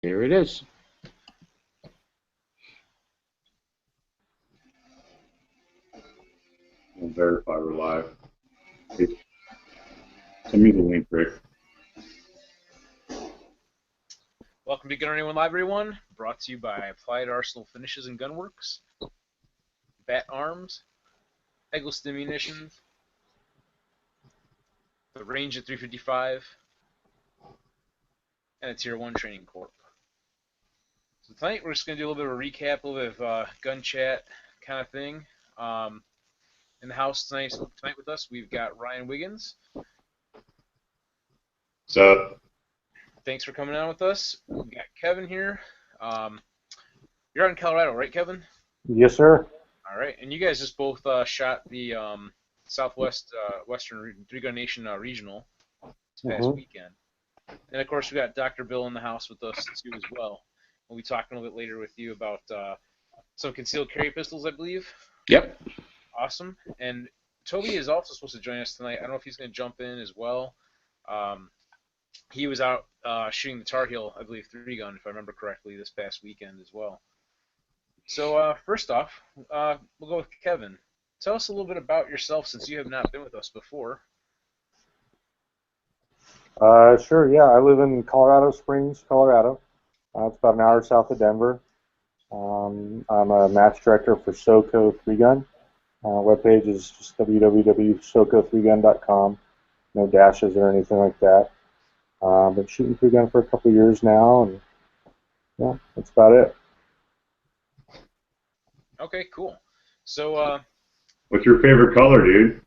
Here it is. We'll verify we're live. Send me the link, Rick. Welcome to BigGunner81 Live, everyone. Brought to you by Applied Arsenal Finishes and Gunworks, Bat Arms, Eggleston Munitions, the Range at 355, and a Tier 1 Training Corp. So tonight we're just going to do a little bit of a recap, a little bit of gun chat kind of thing. In the house tonight with us, we've got Ryan Wiggins. What's up? Thanks for coming on with us. We got Kevin here. You're out in Colorado, right, Kevin? Yes, sir. All right, and you guys just both shot the Southwest Western Three Gun Nation regional this past weekend. And of course, we got Dr. Bill in the house with us too as well. We'll be talking a little bit later with you about some concealed carry pistols, I believe. Yep. Awesome. And Toby is also supposed to join us tonight. I don't know if he's going to jump in as well. He was out shooting the Tarheel, I believe, 3-gun, if I remember correctly, this past weekend as well. So first off, we'll go with Kevin. Tell us a little bit about yourself since you have not been with us before. Sure, yeah. I live in Colorado Springs, Colorado. It's about an hour south of Denver. I'm a match director for SoCo 3-gun. Webpage is just www.soco3gun.com. No dashes or anything like that. Been shooting 3-gun for a couple of years now, and yeah, that's about it. Okay, cool. So, What's your favorite color, dude?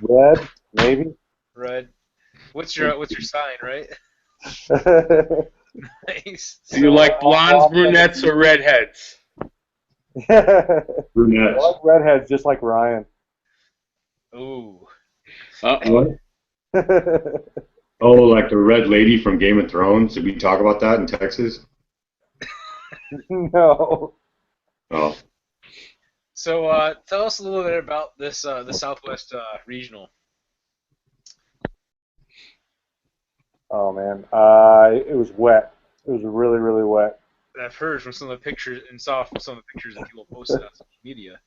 Red, maybe. Red. What's your sign, right? Nice. Do you like blondes, brunettes, or redheads? Brunettes. I like redheads, just like Ryan. Ooh. What? Oh, like the red lady from Game of Thrones? Did we talk about that in Texas? No. Oh. So, tell us a little bit about this the Southwest Regional. Oh man, it was wet. It was really, really wet. I've heard from some of the pictures and saw from some of the pictures that people posted on social media.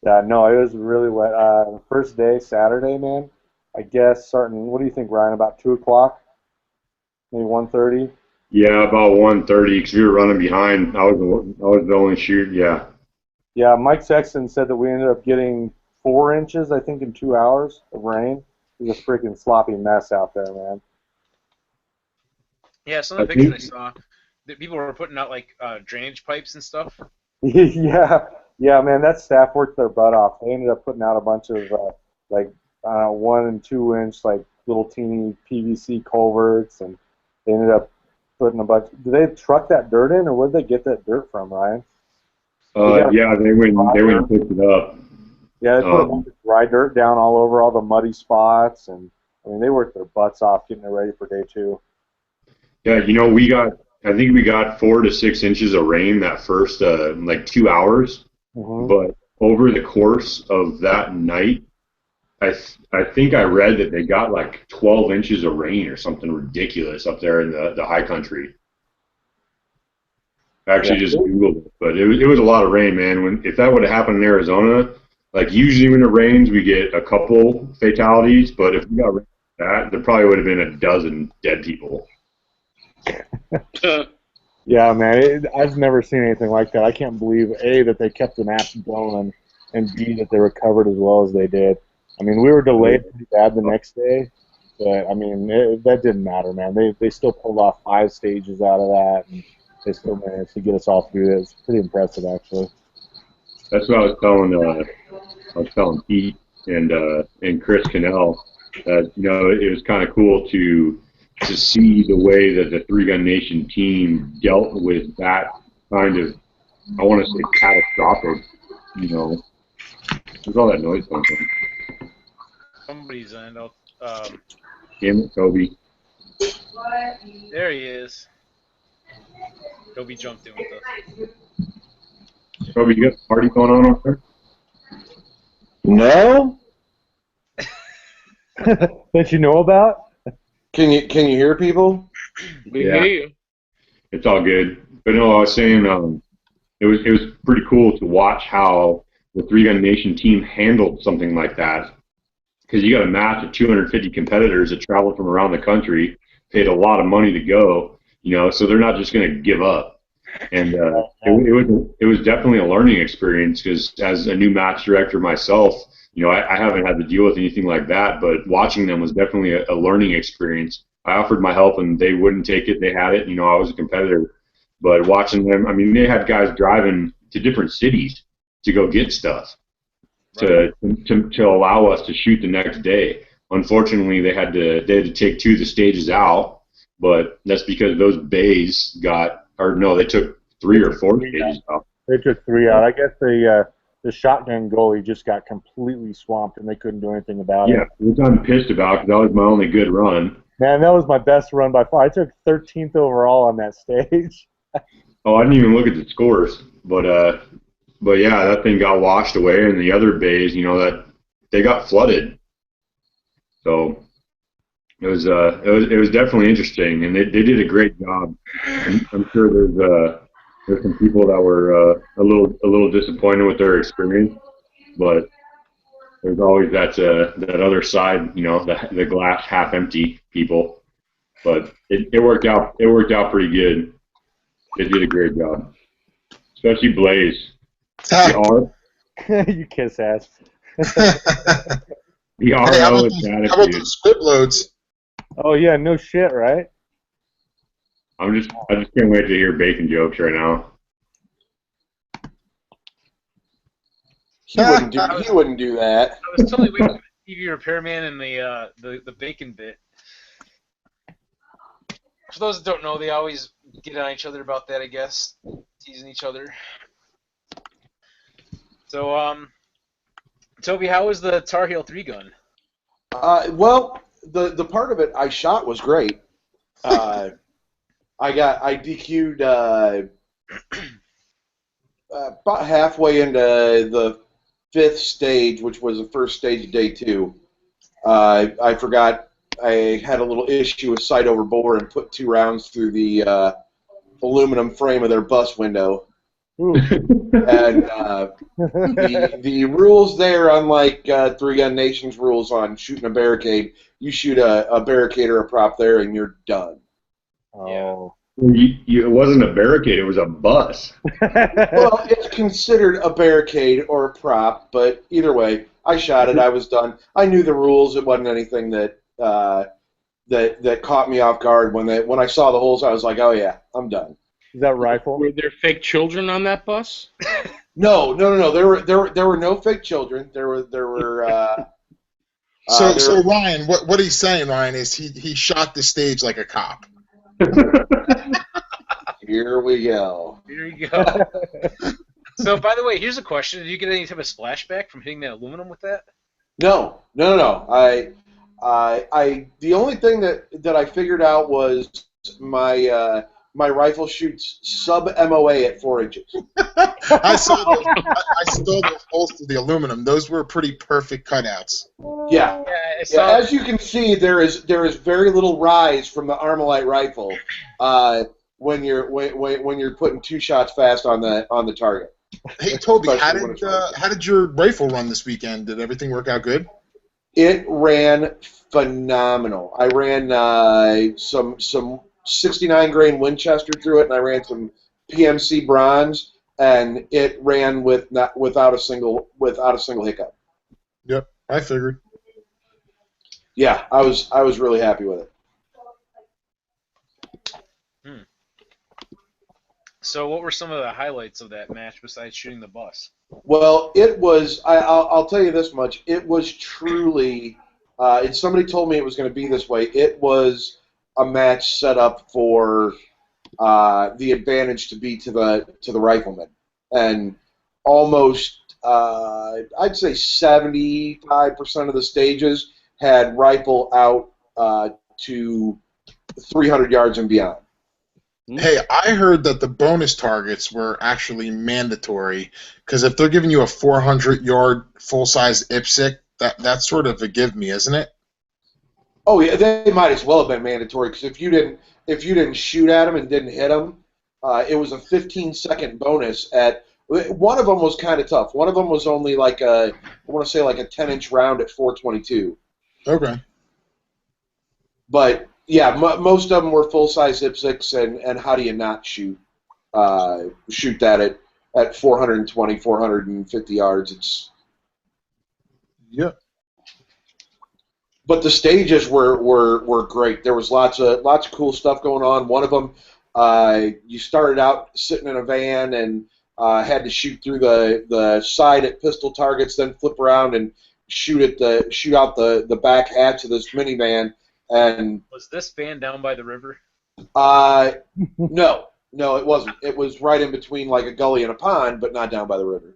Yeah, no, it was really wet. The first day, Saturday, man. I guess starting. What do you think, Ryan? About 2 o'clock, maybe 1:30. Yeah, about 1:30 because we were running behind. I was the only shoot. Yeah. Yeah, Mike Sexton said that we ended up getting 4 inches, I think, in 2 hours of rain. It was a freaking sloppy mess out there, man. Yeah, some of the pictures I saw, that people were putting out like drainage pipes and stuff. Yeah, man, that staff worked their butt off. They ended up putting out a bunch of like 1 and 2 inch like little teeny PVC culverts, and they ended up putting a bunch. Did they truck that dirt in, or where did they get that dirt from, Ryan? Yeah, they went and picked it up. Yeah, they put a bunch of dry dirt down all over all the muddy spots, and I mean they worked their butts off getting it ready for day 2. Yeah, I think we got 4 to 6 inches of rain that first like 2 hours. But over the course of that night, I think I read that they got like 12 inches of rain or something ridiculous up there in the high country. I actually just Googled it, but it was a lot of rain, man. If that would have happened in Arizona, like usually when it rains, we get a couple fatalities, but if we got rain like that, there probably would have been a dozen dead people. Yeah, man, I've never seen anything like that. I can't believe, A, that they kept the maps blowing, and B, that they recovered as well as they did. I mean, we were delayed pretty bad the next day, but, I mean, that didn't matter, man. They still pulled off 5 stages out of that, and they still managed to get us all through it. It's pretty impressive, actually. That's what I was telling Pete and Chris Cannell that, it was kind of cool to see the way that the 3-Gun Nation team dealt with that kind of, I want to say, catastrophic, Where's all that noise coming from? Somebody's in. Damn it, Toby. There he is. Toby jumped in with us. Toby, you got a party going on over there? No? That you know about? Can you hear people? We hear you. It's all good. But no, I was saying it was pretty cool to watch how the Three Gun Nation team handled something like that. Because you got a match of 250 competitors that traveled from around the country, paid a lot of money to go, so they're not just going to give up. And it was definitely a learning experience because as a new match director myself, I haven't had to deal with anything like that, but watching them was definitely a learning experience. I offered my help and they wouldn't take it. They had it. I was a competitor. But watching them, I mean, they had guys driving to different cities to go get stuff to allow us to shoot the next day. Unfortunately, they had to take 2 of the stages out, but that's because those bays they took 3 or 4 stages out. They took 3 out. I guess the shotgun goalie just got completely swamped and they couldn't do anything about it. Yeah, which I'm pissed about because that was my only good run. Man, that was my best run by far. I took 13th overall on that stage. Oh, I didn't even look at the scores, but yeah, that thing got washed away, and the other bays, that they got flooded. So it was definitely interesting, and they did a great job. I'm sure there's some people that were a little disappointed with their experience, but there's always that other side, the glass half empty people. But it worked out. It worked out pretty good. They did a great job, especially Blaze. You kiss ass. The Hey, how about those squib loads? Oh yeah, no shit, right? I just can't wait to hear bacon jokes right now. He wouldn't do that. I was totally waiting for the TV repairman and the bacon bit. For those that don't know, they always get on each other about that, I guess, teasing each other. So, Toby, how was the Tarheel 3-gun? Well, the part of it I shot was great. I DQ'd about halfway into the 5th stage, which was the first stage of day 2. I forgot I had a little issue with sight over bore and put 2 rounds through the aluminum frame of their bus window. And the rules there, unlike Three Gun Nation's rules on shooting a barricade, you shoot a barricade or a prop there and you're done. Oh. It wasn't a barricade, it was a bus. Well, it's considered a barricade or a prop, but either way, I shot it, I was done. I knew the rules, it wasn't anything that caught me off guard. When I saw the holes, I was like, oh yeah, I'm done. Is that rifle? Were there fake children on that bus? No. There were no fake children. There were. So Ryan, what he's saying, Ryan, is he shot the stage like a cop. Here we go. Here you go. So, by the way, here's a question: did you get any type of splashback from hitting that aluminum with that? No. The only thing that I figured out was my rifle shoots sub MOA at 4 inches. I saw those holes through the aluminum. Those were pretty perfect cutouts. Yeah. As you can see, there is very little rise from the Armalite rifle when you're putting 2 shots fast on the target. Hey Toby, how did your rifle run this weekend? Did everything work out good? It ran phenomenal. I ran some 69 grain Winchester through it, and I ran some PMC bronze, and it ran without a single hiccup. Yep, I figured. Yeah, I was really happy with it. So, what were some of the highlights of that match besides shooting the bus? Well, it was. I'll tell you this much. It was truly. And somebody told me it was going to be this way. It was a match set up for the advantage to be to the rifleman, and almost I'd say 75% of the stages had rifle out to 300 yards and beyond. Hey, I heard that the bonus targets were actually mandatory because if they're giving you a 400-yard full-size IPSC, that's sort of a give me, isn't it? Oh yeah, they might as well have been mandatory because if if you didn't shoot at them and didn't hit them, it was a 15-second bonus at. One of them was kind of tough. One of them was only like I want to say like a 10-inch round at 422. Okay. But yeah, most of them were full-size IPSCs, and how do you not shoot that at 420, 450 yards? It's Yep. But the stages were great. There was lots of cool stuff going on. One of them, you started out sitting in a van and had to shoot through the side at pistol targets, then flip around and shoot out the back hatch of this minivan. And was this van down by the river? No, it wasn't. It was right in between like a gully and a pond, but not down by the river.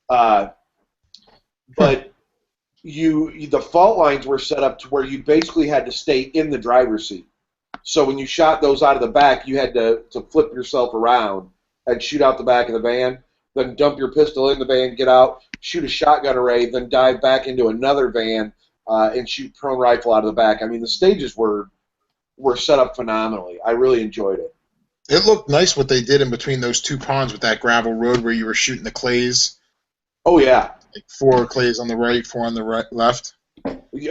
But the fault lines were set up to where you basically had to stay in the driver's seat. So when you shot those out of the back, you had to flip yourself around and shoot out the back of the van, then dump your pistol in the van, get out, shoot a shotgun array, then dive back into another van and shoot prone rifle out of the back. I mean, the stages were set up phenomenally. I really enjoyed it. It looked nice what they did in between those two ponds with that gravel road where you were shooting the clays. Oh, yeah. Like 4 clays on the right, 4 on the left.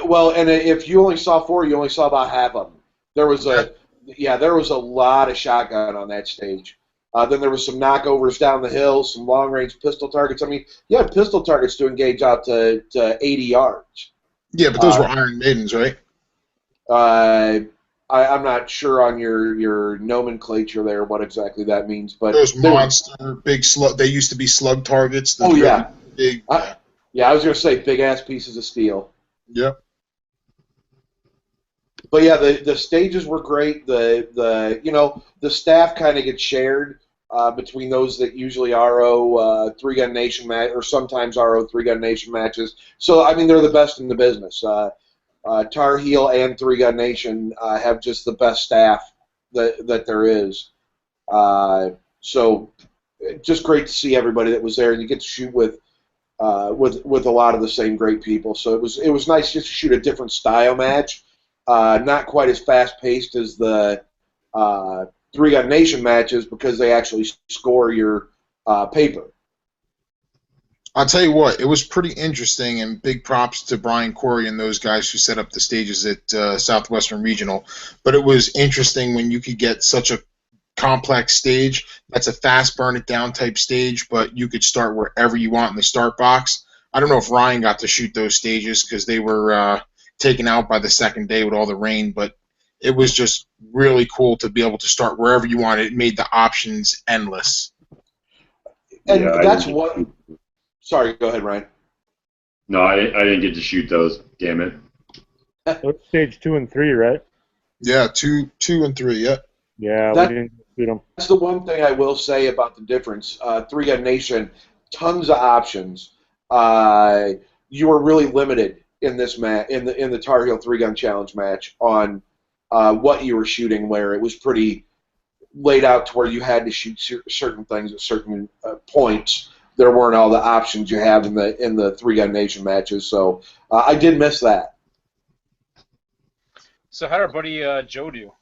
Well, and if you only saw 4, you only saw about half of them. There was a lot of shotgun on that stage. Then there was some knockovers down the hill, some long-range pistol targets. I mean, you had pistol targets to engage out to 80 yards. Yeah, but those were Iron Maidens, right? I'm not sure on your nomenclature there what exactly that means, but those monster big slug. They used to be slug targets. Oh yeah, big. I was gonna say big ass pieces of steel. Yep. But yeah, the stages were great. The staff kind of gets shared between those that usually RO 3-Gun Nation match or sometimes RO 3-Gun Nation matches. So I mean they're the best in the business. Tarheel and 3-Gun Nation have just the best staff that there is. So just great to see everybody that was there, and you get to shoot with a lot of the same great people. So it was nice just to shoot a different style match, not quite as fast paced as the 3-Gun Nation matches because they actually score your paper. I'll tell you what, it was pretty interesting, and big props to Brian Corey and those guys who set up the stages at Southwestern Regional. But it was interesting when you could get such a complex stage. That's a fast burn it down type stage, but you could start wherever you want in the start box. I don't know if Ryan got to shoot those stages because they were taken out by the second day with all the rain, but it was just really cool to be able to start wherever you wanted. It made the options endless. And that's what... Sorry, go ahead, Ryan. No, I didn't get to shoot those. Damn it. Those stage 2 and 3, right? Yeah, 2 and 3. Yeah. Yeah, we didn't shoot them. That's the one thing I will say about the difference. 3-Gun Nation, tons of options. You were really limited in this match, in the Tarheel 3-Gun Challenge match, on what you were shooting. Where it was pretty laid out to where you had to shoot certain things at certain points. There weren't all the options you have in the 3-Gun Nation matches, so I did miss that. So how did our buddy Joe do?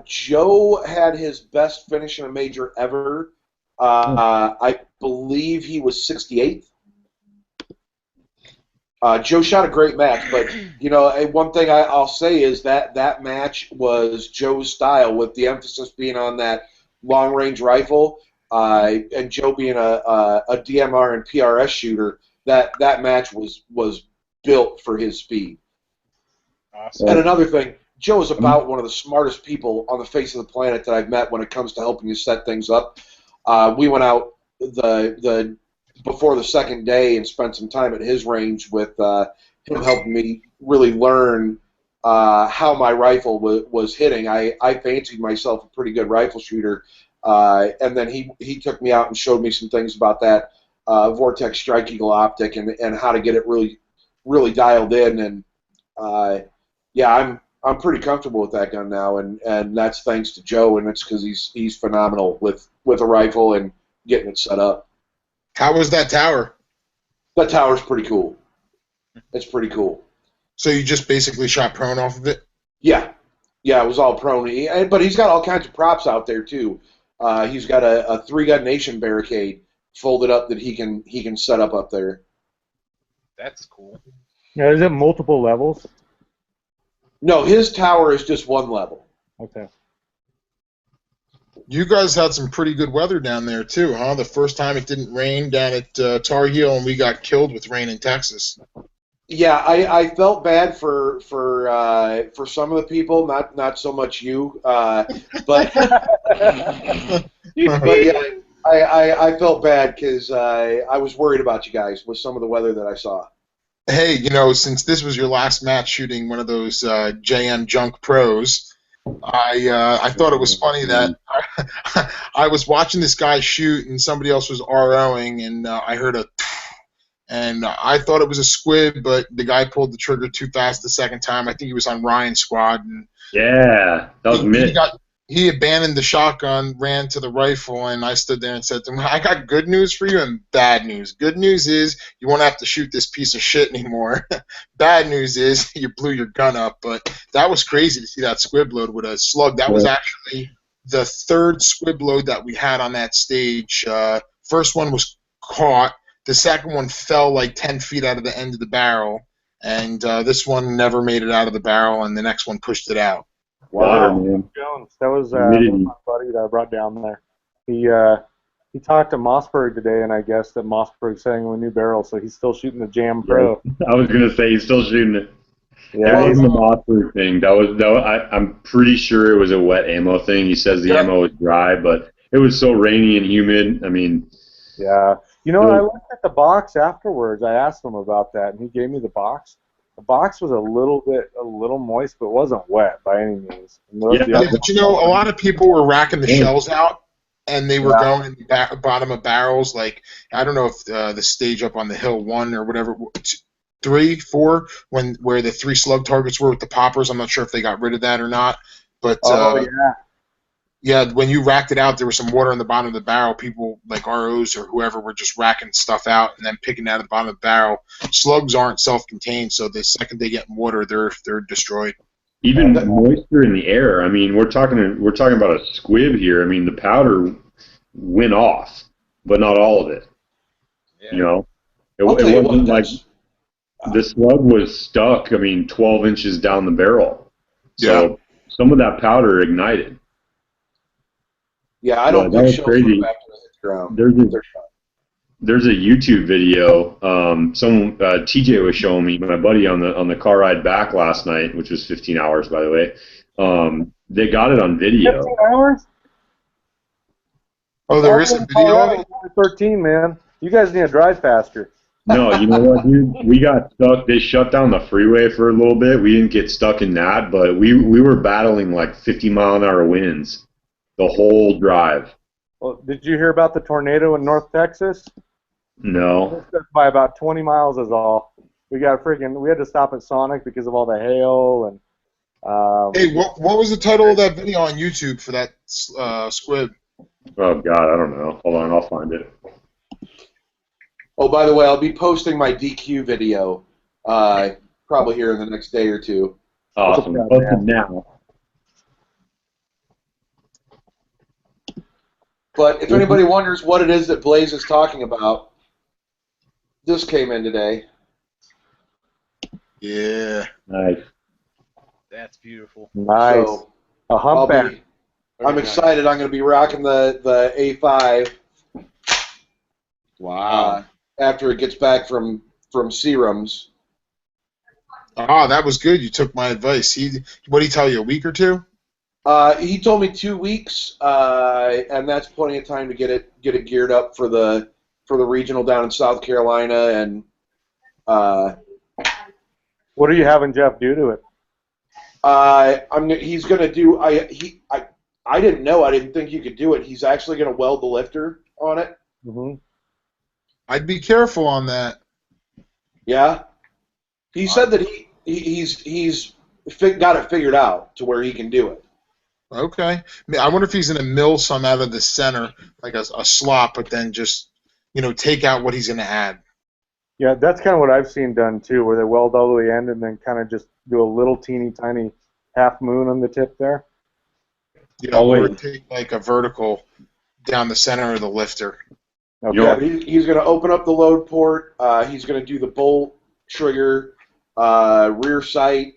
Joe had his best finish in a major ever. I believe he was 68th. Joe shot a great match, but one thing I'll say is that match was Joe's style, with the emphasis being on that long-range rifle. And Joe being a DMR and PRS shooter, that match was built for his speed. Awesome. And another thing, Joe is about one of the smartest people on the face of the planet that I've met when it comes to helping you set things up. We went out before the second day and spent some time at his range with him helping me really learn how my rifle was hitting. I fancied myself a pretty good rifle shooter. And then he took me out and showed me some things about that Vortex Strike Eagle optic and how to get it really dialed in. And I'm pretty comfortable with that gun now, and that's thanks to Joe, and it's because he's phenomenal with a rifle and getting it set up. How was that tower? That tower's pretty cool. It's pretty cool. So you just basically shot prone off of it? Yeah. Yeah, it was all prone. But he's got all kinds of props out there too. He's got a 3-gun nation barricade folded up that he can set up there. That's cool. Yeah, is it multiple levels? No, his tower is just one level. Okay. You guys had some pretty good weather down there too, huh? The first time it didn't rain down at Tar Heel, and we got killed with rain in Texas. Yeah, I felt bad for some of the people, not so much you, but but yeah, I felt bad because I was worried about you guys with some of the weather that I saw. Hey, since this was your last match shooting one of those JM Junk Pros, I thought it was funny that I was watching this guy shoot and somebody else was ROing, and I heard a and I thought it was a squib, but the guy pulled the trigger too fast the second time. I think he was on Ryan's squad, and Yeah, that was Mitch. he abandoned the shotgun, ran to the rifle, and I stood there and said to him, I got good news for you and bad news. Good news is you won't have to shoot this piece of shit anymore. Bad news is you blew your gun up. But that was crazy to see that squib load with a slug. That was actually the third squib load that we had on that stage. First one was caught. The second one fell like 10 feet out of the end of the barrel. And this one never made it out of the barrel, and the next one pushed it out. Wow, man. Jones, that was my buddy that I brought down there. He talked to Mossberg today, and I guess that Mossberg's setting a new barrel, so he's still shooting the Jam Pro. I was gonna say he's still shooting it. Yeah, That was the Mossberg thing. I'm pretty sure it was a wet ammo thing. He says the ammo was dry, but it was so rainy and humid. I mean, yeah. I looked at the box afterwards. I asked him about that, and he gave me the box. The box was a little moist, but wasn't wet by any means. But a lot of people were racking the shells out, and they were going in the bottom of barrels. Like, I don't know if the stage up on the hill 1 or whatever, 3, 4, where the 3 slug targets were with the poppers. I'm not sure if they got rid of that or not. But yeah, when you racked it out, there was some water in the bottom of the barrel. People like ROs or whoever were just racking stuff out and then picking out of the bottom of the barrel. Slugs aren't self-contained, so the second they get in water, they're destroyed. Even moisture in the air. I mean, we're talking about a squib here. I mean, the powder went off, but not all of it. Yeah. It wasn't like the slug was stuck. I mean, 12 inches down the barrel. So some of that powder ignited. Yeah, I don't think shells crazy. Back to the ground. There's a YouTube video. TJ was showing me, my buddy, on the car ride back last night, which was 15 hours, by the way. They got it on video. 15 hours? Oh, there is a video of it? 13, man. You guys need to drive faster. No, you know what, dude? We got stuck. They shut down the freeway for a little bit. We didn't get stuck in that, but we were battling like 50-mile-an-hour winds the whole drive. Well, did you hear about the tornado in North Texas? No. By about 20 miles is all. We had to stop at Sonic because of all the hail and. Hey, what was the title of that video on YouTube for that squib? Oh God, I don't know. Hold on, I'll find it. Oh, by the way, I'll be posting my DQ video probably here in the next day or two. Awesome. Post it now. But if anybody wonders what it is that Blaze is talking about, this came in today. Yeah. Nice. That's beautiful. Nice. So, a humpback. I'm excited. I'm going to be rocking the A5. Wow. After it gets back from serums. Ah, that was good. You took my advice. What did he tell you, a week or 2? He told me 2 weeks, and that's plenty of time to get it geared up for the regional down in South Carolina. And what are you having Jeff do to it? He's going to do. I didn't know. I didn't think you could do it. He's actually going to weld the lifter on it. Mm-hmm. I'd be careful on that. Yeah. He said that he's got it figured out to where he can do it. Okay. I wonder if he's going to mill some out of the center, like a slot, but then just, take out what he's going to add. Yeah, that's kind of what I've seen done too, where they weld all the way in and then kind of just do a little teeny tiny half moon on the tip there. Yeah, or take like a vertical down the center of the lifter. Okay. Yeah, but he's going to open up the load port. He's going to do the bolt, trigger, rear sight.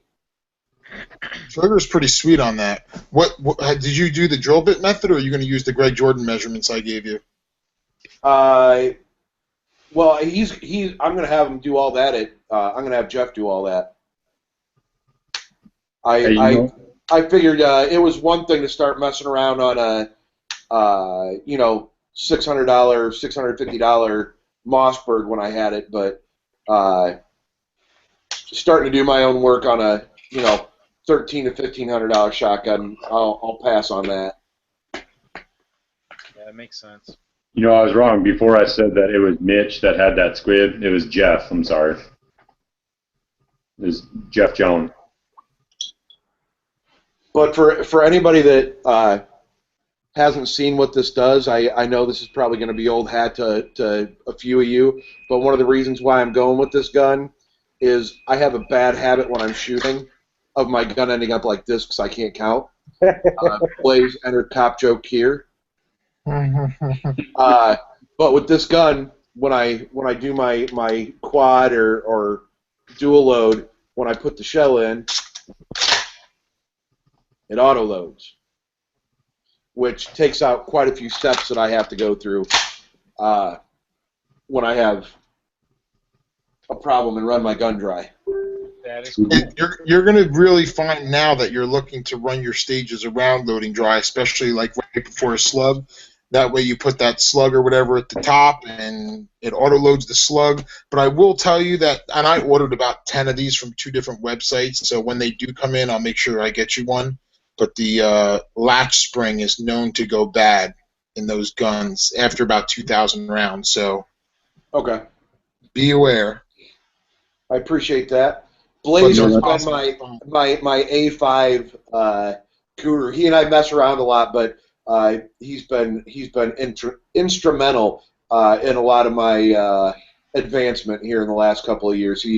Trigger's pretty sweet on that. What did you do the drill bit method, or are you going to use the Greg Jordan measurements I gave you? Well, I'm going to have him do all that. I'm going to have Jeff do all that. I figured it was one thing to start messing around on a $600, $650 Mossberg when I had it, but starting to do my own work on a $1,300 to $1,500 shotgun, I'll pass on that. Yeah, that makes sense. I was wrong. Before I said that it was Mitch that had that squib, it was Jeff. I'm sorry. It was Jeff Jones. But for anybody that hasn't seen what this does, I know this is probably going to be old hat to a few of you, but one of the reasons why I'm going with this gun is I have a bad habit when I'm shooting of my gun ending up like this because I can't count. Blaze entered cop joke here. But with this gun, when I do my quad or dual load, when I put the shell in, it auto loads, which takes out quite a few steps that I have to go through when I have a problem and run my gun dry. That is cool. You're going to really find now that you're looking to run your stages around loading dry, especially like right before a slug. That way you put that slug or whatever at the top and it auto loads the slug. But I will tell you that, and I ordered about 10 of these from 2 different websites, so when they do come in, I'll make sure I get you one. But the latch spring is known to go bad in those guns after about 2,000 rounds. So, okay, be aware. I appreciate that. Blaze has been my A5 guru. He and I mess around a lot, but he's been instrumental in a lot of my advancement here in the last couple of years. Or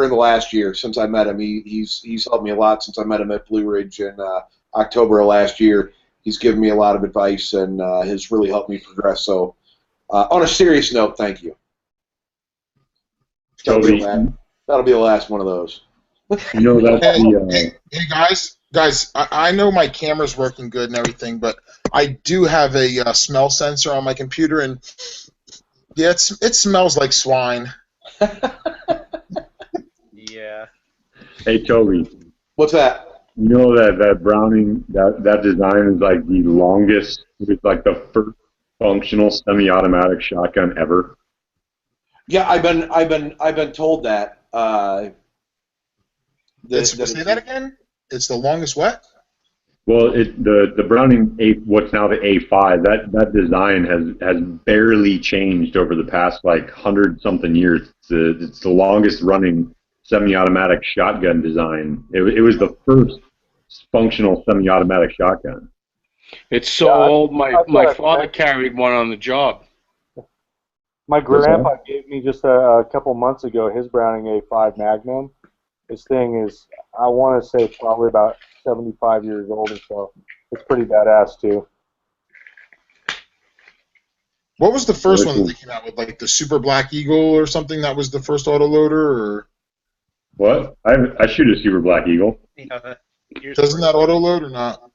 in the last year since I met him, he's helped me a lot since I met him at Blue Ridge in October of last year. He's given me a lot of advice and has really helped me progress. So, on a serious note, thank you. That'll be the last one of those. Hey guys, I know my camera's working good and everything, but I do have a smell sensor on my computer, and yeah, it smells like swine. Yeah. Hey, Toby. What's that? You know that Browning, that design is like the longest, it's like the first functional semi-automatic shotgun ever. Yeah, I've been told that. Say that again? It's the longest what? Well, the Browning what's now the A5, that design has barely changed over the past like 100-something years. It's the longest running semi-automatic shotgun design. It was the first functional semi-automatic shotgun. It's so old. My father carried one on the job. My grandpa gave me just a couple months ago his Browning A5 Magnum. This thing is, I want to say, probably about 75 years old or so. It's pretty badass, too. What was the first one that they came out with? Like the Super Black Eagle or something? That was the first autoloader? Or what? I shoot a Super Black Eagle. Yeah, doesn't that autoload or not?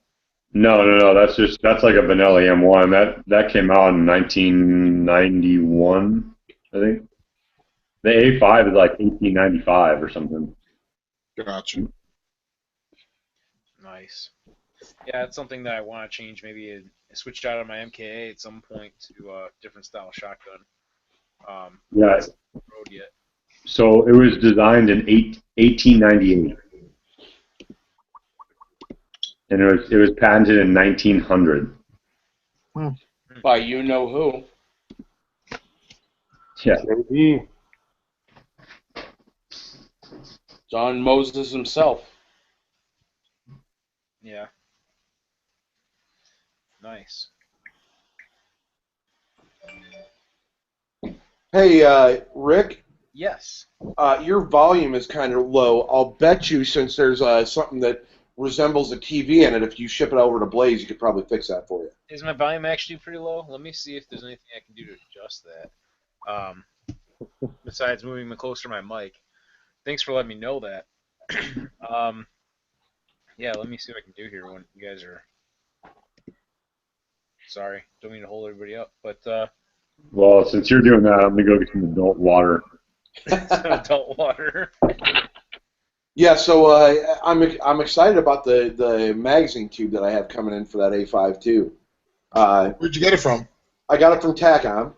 No. That's like a vanilla M1. That came out in 1991, I think. The A5 is like 1895 or something. Gotcha. Nice. Yeah, it's something that I want to change. Maybe switch out of my MKA at some point to a different style shotgun. Yeah. Road yet. So it was designed in 1898, and it was patented in 1900. By you know who? Yeah. JD. John Moses himself. Yeah. Nice. Hey, Rick, Yes. Your volume is kind of low. I'll bet you, since there's something that resembles a TV in it, if you ship it over to Blaze, you could probably fix that for you. Is my volume actually pretty low? Let me see if there's anything I can do to adjust that. Besides moving me closer to my mic. Thanks for letting me know that. Yeah, let me see what I can do here when you guys are... Sorry, don't mean to hold everybody up, but... Well, since you're doing that, I'm going to go get some adult water. Adult water. Yeah, so I'm excited about the magazine tube that I have coming in for that A5 too. Where'd you get it from? I got it from TACOM.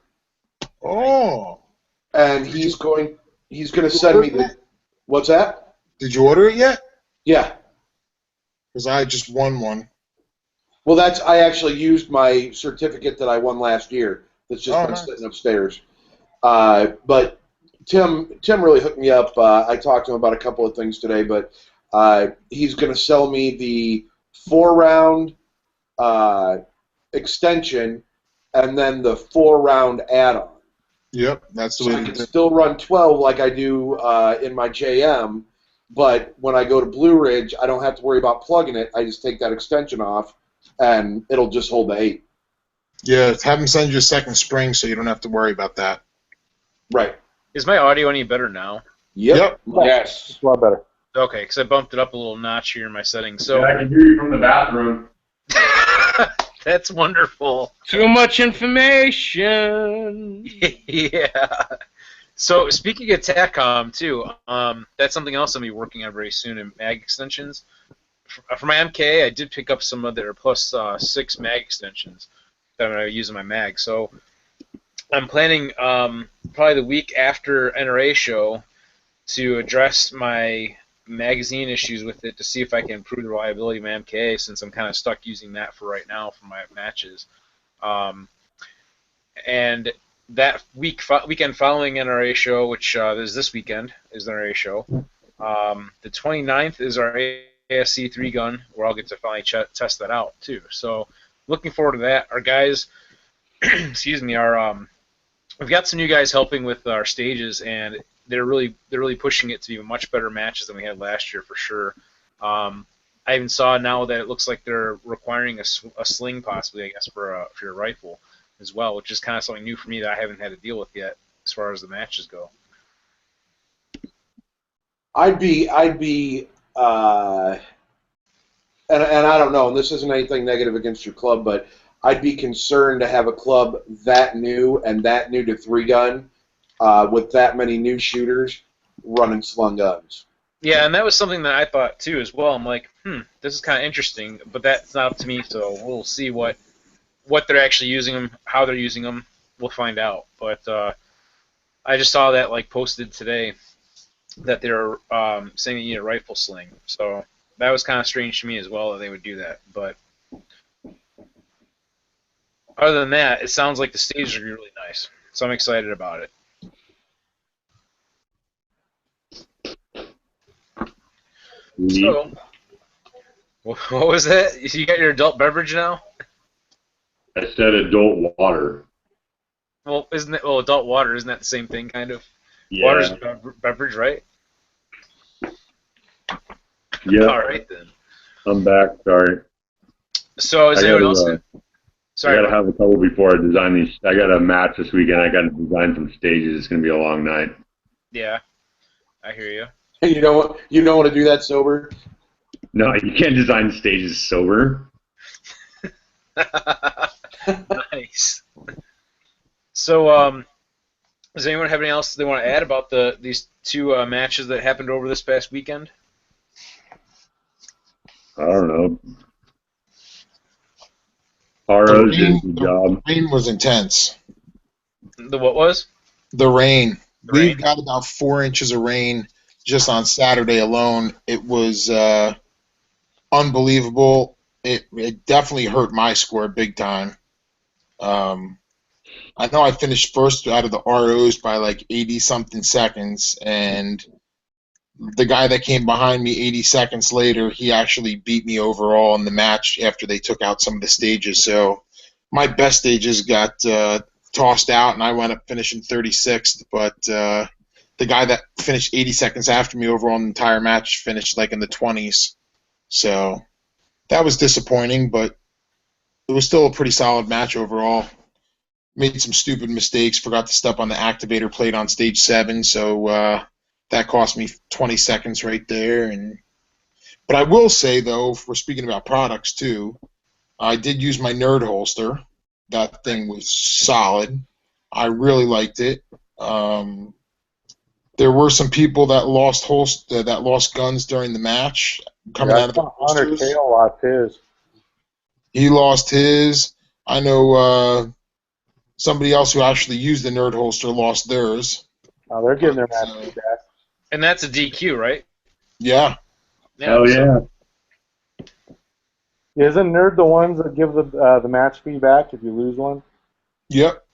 Oh. And he's going to send me the... What's that? Did you order it yet? Yeah. Because I just won one. Well, I actually used my certificate that I won last year. That's just been nice. sitting upstairs. But Tim really hooked me up. I talked to him about a couple of things today, but he's going to sell me the 4-round extension and then the 4-round add-on. Yep, that's the So way I to can do it. still run 12 like I do in my JM, but when I go to Blue Ridge, I don't have to worry about plugging it. I just take that extension off, and it'll just hold the 8. Yeah, have them send you a second spring so you don't have to worry about that. Right. Is my audio any better now? Yep. Yes. It's a lot better. Okay, because I bumped it up a little notch here in my settings. So Yeah, I can hear you from the bathroom. that's wonderful. Too much information. Yeah. So speaking of TACOM too, that's something else I'll be working on very soon in mag extensions. For my MK, I did pick up some of their plus 6 mag extensions that I use in my mag. So I'm planning probably the week after NRA show to address my magazine issues with it to see if I can improve the reliability of my MK, since I'm kind of stuck using that for right now for my matches. And that weekend following NRA show, which is this weekend, is the NRA show. The 29th is our ASC 3-gun, where I'll get to finally test that out too. So looking forward to that. Our guys, excuse me, we've got some new guys helping with our stages, and they're really pushing it to be much better matches than we had last year for sure. I even saw now that it looks like they're requiring a sling possibly, I guess, for your rifle as well, which is kind of something new for me that I haven't had to deal with yet as far as the matches go. I'd be, and I don't know, and this isn't anything negative against your club, but I'd be concerned to have a club that new to 3-gun with that many new shooters running slung guns. Yeah, and that was something that I thought too as well. I'm like, this is kind of interesting, but that's not up to me, so we'll see what they're actually using them, how they're using them. We'll find out. But I just saw that posted today that they're saying you need a rifle sling. So that was kind of strange to me as well that they would do that. But other than that, it sounds like the stages are really nice. So I'm excited about it. So, what was that? You got your adult beverage now? I said adult water. Well, isn't it? Well, adult water, isn't that the same thing, kind of? Yeah. Water's a beverage, right? Yeah. All right then. I'm back. Sorry. So is anyone else? Sorry. I gotta have a couple before I design these. I got a match this weekend. I got to design some stages. It's gonna be a long night. Yeah, I hear you. You don't want to do that sober? No, you can't design stages sober. Nice. So, does anyone have anything else they want to add about these two matches that happened over this past weekend? I don't know. ROs did a good job. The rain was intense. The what was? The rain. The rain? We've got about 4 inches of rain just on Saturday alone. It was unbelievable. It definitely hurt my score big time. I know I finished first out of the ROs by like 80-something seconds, and the guy that came behind me 80 seconds later, he actually beat me overall in the match after they took out some of the stages. So my best stages got tossed out, and I wound up finishing 36th. But the guy that finished 80 seconds after me overall in the entire match finished like in the 20s. So that was disappointing, but it was still a pretty solid match overall. Made some stupid mistakes, forgot to step on the activator plate on stage 7, so that cost me 20 seconds right there. But I will say, though, if we're speaking about products too, I did use my Nerd holster. That thing was solid. I really liked it. There were some people that lost guns during the match coming out of the Hunter holsters. Tail lost his. He lost his. I know somebody else who actually used the Nerd holster lost theirs. Oh, they're getting their match feedback. And that's a DQ, right? Yeah. Hell yeah. Isn't Nerd the ones that give the match feedback if you lose one? Yep.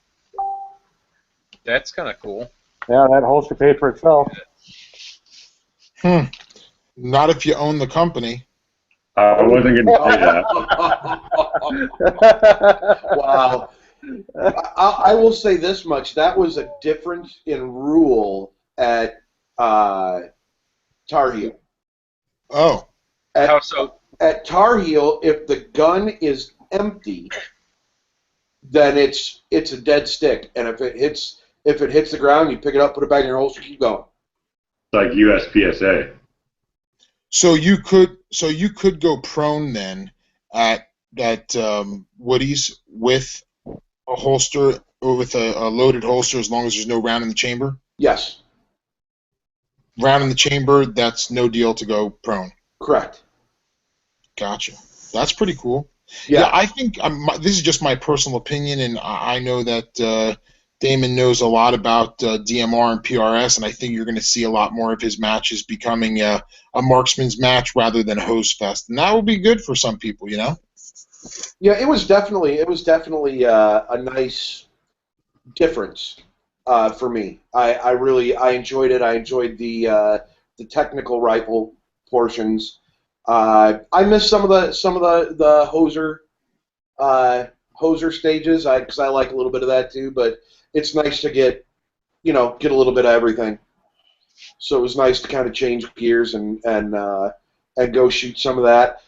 That's kind of cool. Yeah, that holster paid for itself. Not if you own the company. I wasn't going to say that. Wow. I will say this much. That was a difference in rule at Tarheel. Oh. How so? At Tarheel, if the gun is empty, then it's a dead stick. And if it hits the ground, you pick it up, put it back in your holster, keep going. Like USPSA. So you could go prone then at Woody's with a holster or with a loaded holster as long as there's no round in the chamber? Yes. Round in the chamber, that's no deal to go prone. Correct. Gotcha. That's pretty cool. Yeah. Yeah, I think this is just my personal opinion, and I know that Damon knows a lot about DMR and PRS, and I think you're going to see a lot more of his matches becoming a marksman's match rather than a hose fest, and that will be good for some people, you know. Yeah, it was definitely a nice difference for me. I enjoyed it. I enjoyed the technical rifle portions. I missed some of the hoser stages because I like a little bit of that too. But it's nice to get a little bit of everything. So it was nice to kind of change gears and go shoot some of that.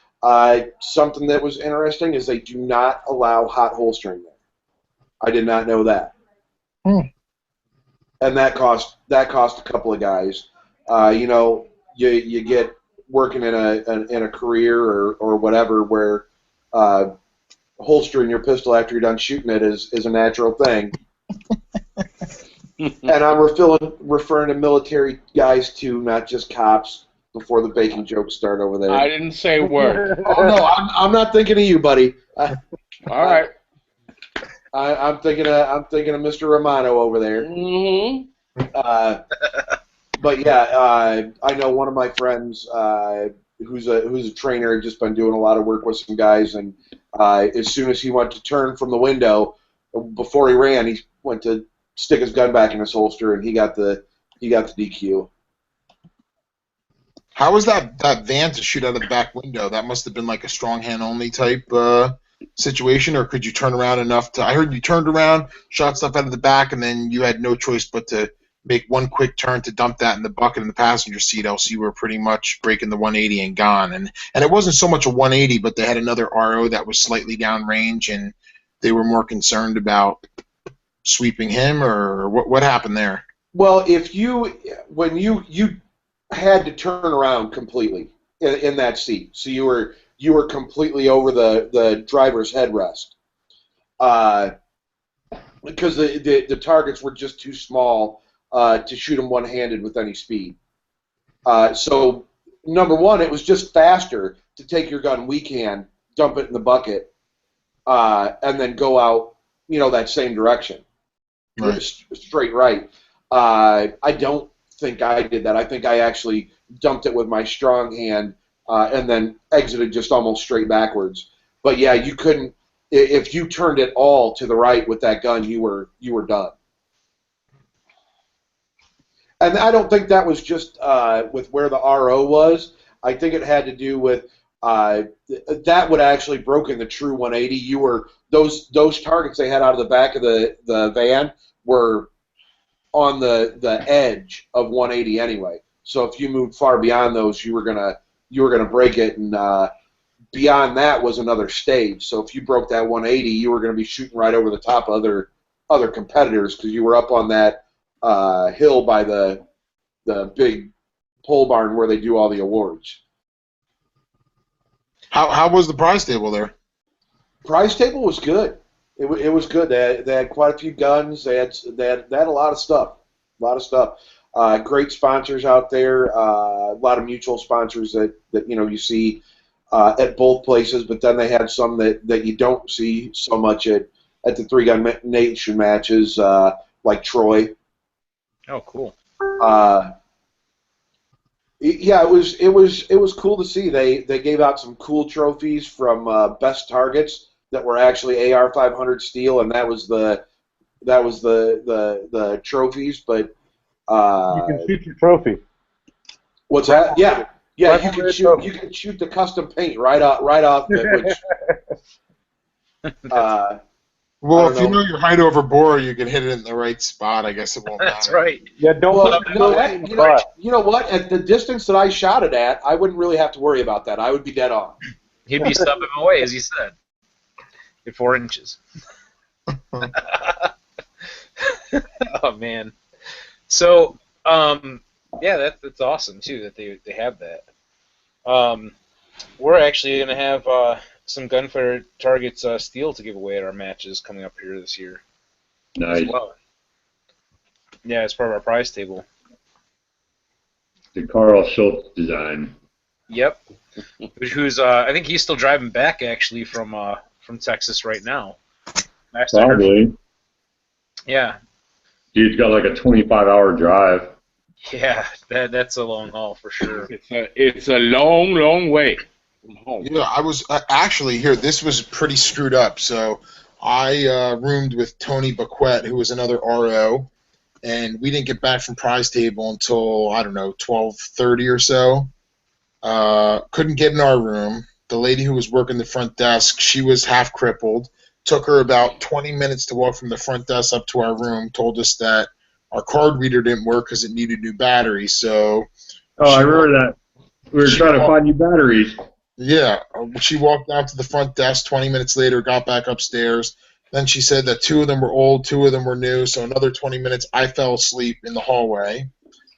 Something that was interesting is they do not allow hot holstering there. I did not know that. And that cost a couple of guys. You get working in a career or whatever where holstering your pistol after you're done shooting it is a natural thing. And I'm referring to military guys too, not just cops. Before the baking jokes start over there. I didn't say a word. Oh no, I'm not thinking of you, buddy. All right. I'm thinking of Mr. Romano over there. Mm-hmm. But yeah, I know one of my friends who's a trainer, had just been doing a lot of work with some guys, and as soon as he went to turn from the window, before he ran, he went to stick his gun back in his holster, and he got the DQ. How was that van to shoot out of the back window? That must have been like a strong hand only type situation, or could you turn around enough to? I heard you turned around, shot stuff out of the back, and then you had no choice but to make one quick turn to dump that in the bucket in the passenger seat, else you were pretty much breaking the 180 and gone. And it wasn't so much a 180, but they had another RO that was slightly downrange, and they were more concerned about sweeping him, or what happened there? Well, when you had to turn around completely in that seat, so you were completely over the driver's headrest, because the targets were just too small to shoot them one-handed with any speed. So number one, it was just faster to take your gun weak hand, dump it in the bucket, and then go out that same direction, Right. straight right. I don't think I did that. I think I actually dumped it with my strong hand and then exited just almost straight backwards. But yeah, you couldn't. If you turned it all to the right with that gun, you were done. And I don't think that was just with where the RO was. I think it had to do with that would actually broken the true 180. You were those targets they had out of the back of the van were on the edge of 180 anyway. So if you moved far beyond those, you were gonna break it, and beyond that was another stage. So if you broke that 180, you were gonna be shooting right over the top of other competitors because you were up on that hill by the big pole barn where they do all the awards. How was the prize table there? Prize table was good. It was good. They had quite a few guns. They had a lot of stuff. Great sponsors out there. A lot of mutual sponsors that you see at both places. But then they had some that you don't see so much at the Three Gun Nation matches, like Troy. Oh, cool. Yeah, it was cool to see. They gave out some cool trophies from best targets that were actually AR-500 steel, and that was the trophies. But you can shoot your trophy. What's that? Yeah, you can shoot the custom paint right off it. Which, well, if you know your height over bore, you can hit it in the right spot. I guess it won't matter. That's right. Yeah, don't you know what? At the distance that I shot it at, I wouldn't really have to worry about that. I would be dead on. He'd be stubbing away, as you said. At 4 inches. Oh man. So, yeah, that's awesome too that they have that. We're actually gonna have some gunfire targets steel to give away at our matches coming up here this year. Nice. As well. Yeah, it's part of our prize table. The Carl Schultz design. Yep. Who's I think he's still driving back actually from Texas right now. Probably. Yeah. Dude's got like a 25-hour drive. Yeah, that's a long haul for sure. It's a long, long way from home. Yeah, I was actually here. This was pretty screwed up. So I roomed with Tony Baquette, who was another RO, and we didn't get back from prize table until, I don't know, 12:30 or so. Couldn't get in our room. The lady who was working the front desk, she was half crippled. Took her about 20 minutes to walk from the front desk up to our room. Told us that our card reader didn't work because it needed new batteries. So, I remember that. We were trying to find new batteries. Yeah, she walked down to the front desk. 20 minutes later, got back upstairs. Then she said that 2 of them were old, 2 of them were new. So another 20 minutes, I fell asleep in the hallway.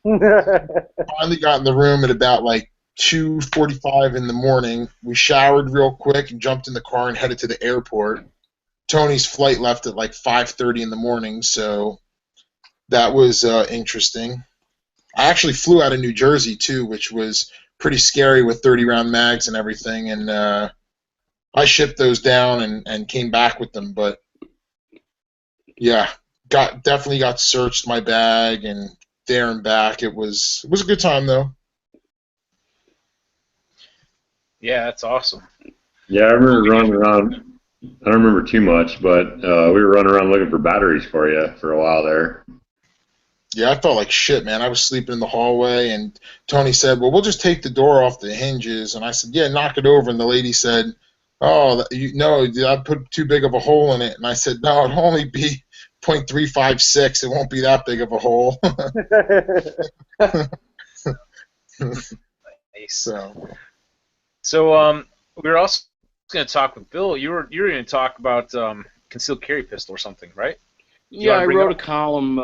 Finally got in the room at about like 2:45 in the morning. We showered real quick and jumped in the car and headed to the airport. Tony's flight left at like 5:30 in the morning, so that was interesting. I actually flew out of New Jersey too, which was pretty scary with 30-round mags and everything, and I shipped those down and came back with them. But yeah, definitely got searched my bag and there and back. It was a good time though. Yeah, that's awesome. Yeah, I remember running around. I don't remember too much, but we were running around looking for batteries for you for a while there. Yeah, I felt like shit, man. I was sleeping in the hallway, and Tony said, well, we'll just take the door off the hinges. And I said, yeah, knock it over. And the lady said, oh, no, I put too big of a hole in it. And I said, no, it'll only be .356. It won't be that big of a hole. Nice. So we were also going to talk with Bill. You were going to talk about concealed carry pistol or something, right? Yeah, I wrote a column.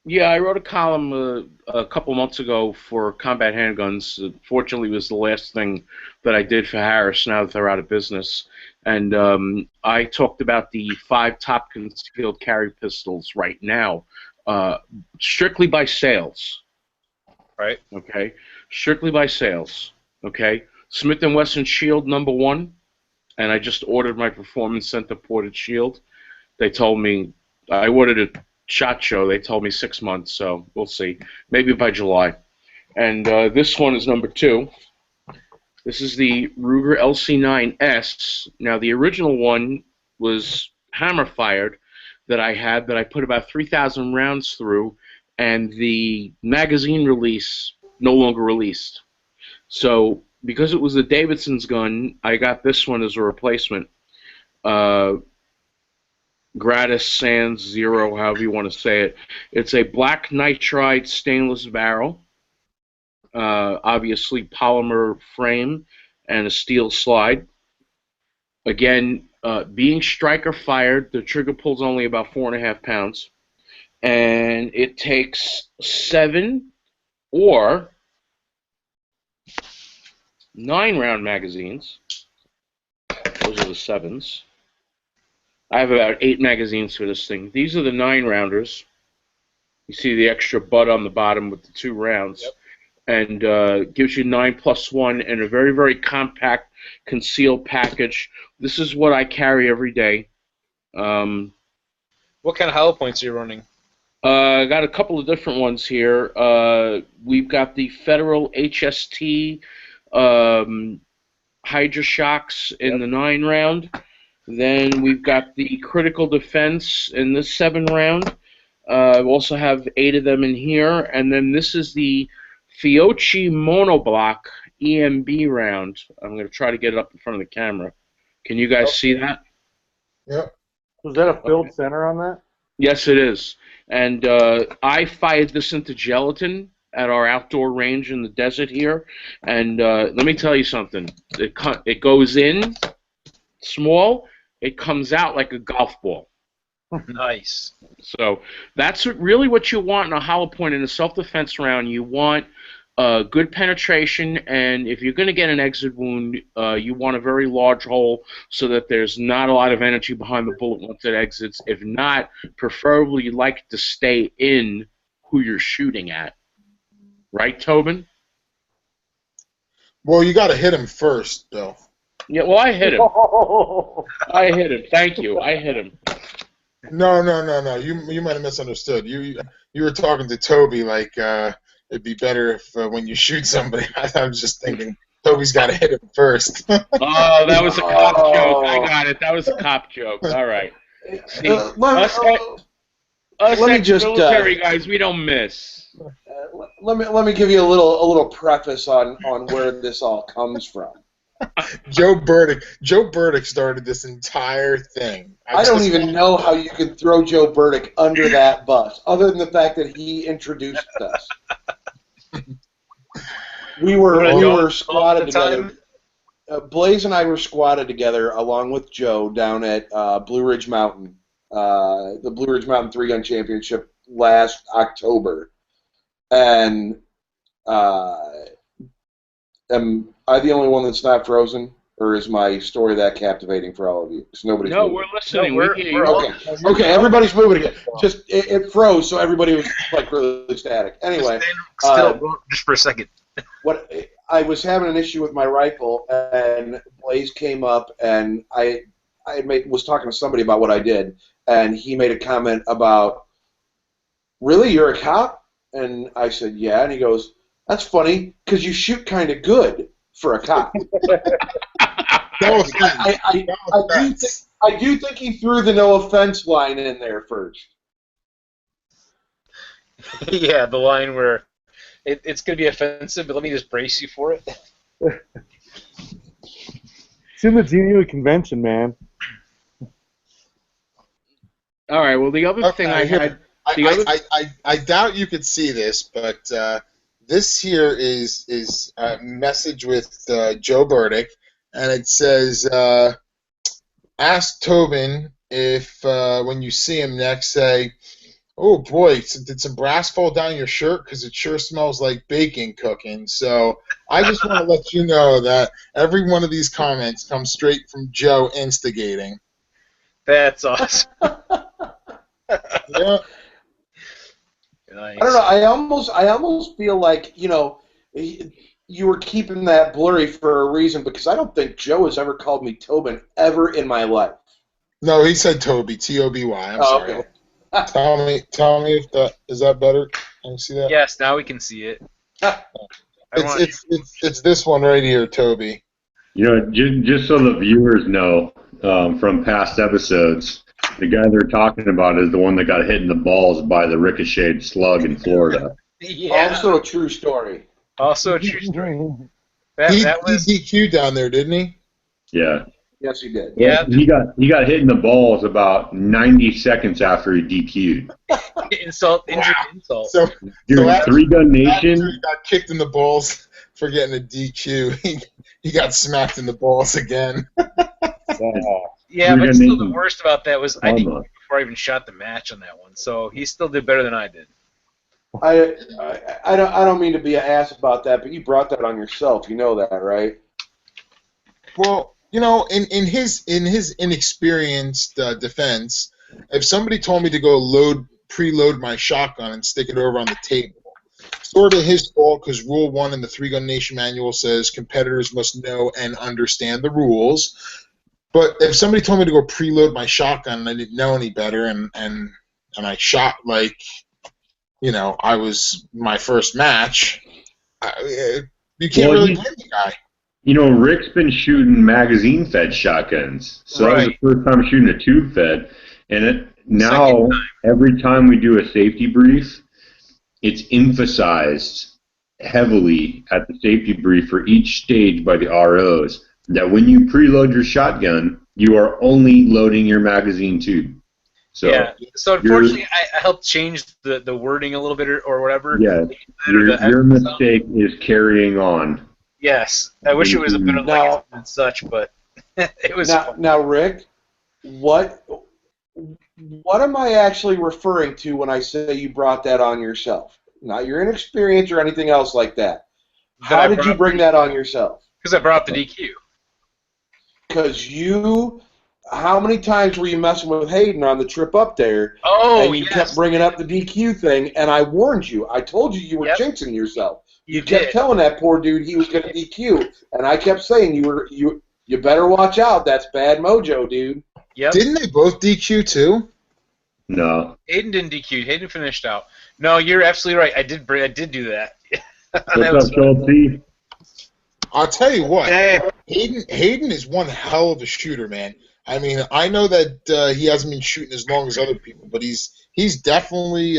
I wrote a column a couple months ago for Combat Handguns. Fortunately, it was the last thing that I did for Harris now that they're out of business. And I talked about the 5 top concealed carry pistols right now, strictly by sales. Right. Okay. Strictly by sales. Okay. Smith & Wesson Shield #1, and I just ordered my Performance Center ported shield. They told me I ordered a SHOT Show. They told me 6 months, so we'll see. Maybe by July. And this one is #2. This is the Ruger LC9S. Now, the original one was hammer fired that I had that I put about 3,000 rounds through, and the magazine release no longer released. So, because it was a Davidson's gun, I got this one as a replacement. Gratis Sans Zero, however you want to say it. It's a black nitride stainless barrel, obviously polymer frame, and a steel slide. Again, being striker fired, the trigger pull's only about 4.5 pounds, and it takes 7 or 9-round magazines. Those are the 7s. I have about 8 magazines for this thing. These are the 9-rounders. You see the extra butt on the bottom with the 2 rounds. Yep. And gives you 9+1 and a very, very compact concealed package. This is what I carry every day. What kind of hollow points are you running? I got a couple of different ones here. We've got the Federal HST Hydra Shocks in the 9-round. Then we've got the Critical Defense in this 7-round. We also have 8 of them in here. And then this is the Fiocchi Monoblock EMB round. I'm going to try to get it up in front of the camera. Can you guys see that? Yep. Was that a filled center on that? Yes, it is. And I fired this into gelatin at our outdoor range in the desert here. And let me tell you something. It goes in small. It comes out like a golf ball. Nice. So that's really what you want in a hollow point in a self-defense round. You want good penetration, and if you're going to get an exit wound, you want a very large hole so that there's not a lot of energy behind the bullet once it exits. If not, preferably you'd like to stay in who you're shooting at. Right, Tobin? Well, you got to hit him first, though. Yeah, well, I hit him. I hit him. Thank you. I hit him. No. You might have misunderstood. You were talking to Toby like it'd be better if when you shoot somebody. I was just thinking Toby's got to hit him first. Oh, that was a cop joke. I got it. That was a cop joke. All right. See, us military guys, we don't miss. Let me give you a little preface on where this all comes from. Joe Burdick started this entire thing. I don't even know how you could throw Joe Burdick under that bus, other than the fact that he introduced us. We were squatted together. Blaze and I were squatted together along with Joe down at Blue Ridge Mountain, the Blue Ridge Mountain 3-gun championship last October, and am I the only one that's not frozen, or is my story that captivating for all of you? Because nobody's moving. We're listening. No, we're okay, everybody's moving again. Just it froze, so everybody was like really static. Anyway, still, just for a second. What I was having an issue with my rifle, and Blaze came up, and I was talking to somebody about what I did, and he made a comment about, "Really, you're a cop?" And I said, "Yeah," and he goes, "That's funny, because you shoot kind of good for a cop." I do think he threw the no offense line in there first. Yeah, the line where it's going to be offensive, but let me just brace you for it. It's in the GNU convention, man. All right. Well, the other thing I had. I doubt you could see this, but this here is a message with Joe Burdick, and it says, "Ask Tobin if when you see him next, say, 'Oh boy, did some brass fall down your shirt? Because it sure smells like bacon cooking.'" So I just want to let you know that every one of these comments comes straight from Joe instigating. That's awesome. Yeah. Nice. I don't know. I almost feel like, you were keeping that blurry for a reason, because I don't think Joe has ever called me Tobin ever in my life. No, he said Toby, T-O-B-Y. I'm sorry. Okay. Tell me if that is that better? Can you see that? Yes, now we can see it. It's this one right here, Toby. Just so the viewers know from past episodes, the guy they're talking about is the one that got hit in the balls by the ricocheted slug in Florida. Yeah. Also a true story. Also a true story. He DQ'd down there, didn't he? Yeah. Yes, he did. Yeah. He got hit in the balls about 90 seconds after he DQ'd. Insult, injury to insult. So, Dude, so after, Three Gun after Nation. he got kicked in the balls for getting a DQ, he got smacked in the balls again. Yeah, but Three Gun still the Nation. worst about that was I did Almost. before I even shot the match on that one. So he still did better than I did. I don't mean to be an ass about that, but you brought that on yourself. You know that, right? Well, you know, in his inexperienced defense, if somebody told me to go preload my shotgun and stick it over on the table, sort of his fault because Rule 1 in the Three Gun Nation manual says competitors must know and understand the rules. But if somebody told me to go preload my shotgun and I didn't know any better and I shot like, you know, I was my first match, you can't really blame the guy. You know, Rick's been shooting magazine-fed shotguns, so that was the first time shooting a tube-fed. And now, every time we do a safety brief, it's emphasized heavily at the safety brief for each stage by the ROs that when you preload your shotgun, you are only loading your magazine tube. So yeah. So unfortunately, I helped change the wording a little bit or whatever. Yeah. Your mistake is carrying on. Yes. I wish it was a better like and such, but it was. Now, Rick, what am I actually referring to when I say you brought that on yourself? Not your inexperience or anything else like that. How did you bring that on yourself? Because I brought up the DQ. Because how many times were you messing with Hayden on the trip up there? Oh, and you kept bringing up the DQ thing, and I warned you. I told you were jinxing yourself. You kept telling that poor dude he was going to DQ, and I kept saying you better watch out. That's bad mojo, dude. Yep. Didn't they both DQ too? No. Hayden didn't DQ. Hayden finished out. No, you're absolutely right. I did do that. What's up, Schultz? I'll tell you what. Hayden is one hell of a shooter, man. I mean, I know that he hasn't been shooting as long as other people, but he's definitely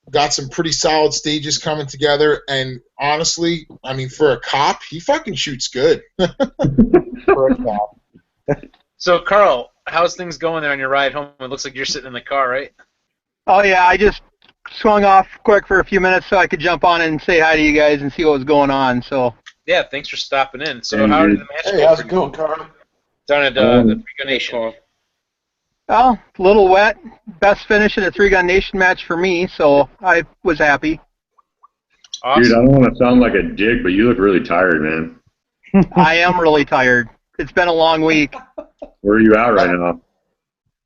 got some pretty solid stages coming together. And honestly, I mean, for a cop, he fucking shoots good. For a cop. So, Carl, how's things going there on your ride home? It looks like you're sitting in the car, right? Oh, yeah, I just swung off quick for a few minutes so I could jump on and say hi to you guys and see what was going on. So. Yeah, thanks for stopping in. So, how did the match go? Hey, how's it going, Carl? Down at the Three Gun Nation. Well, a little wet. Best finish in a Three Gun Nation match for me, so I was happy. Awesome. Dude, I don't want to sound like a dick, but you look really tired, man. I am really tired. It's been a long week. Where are you at right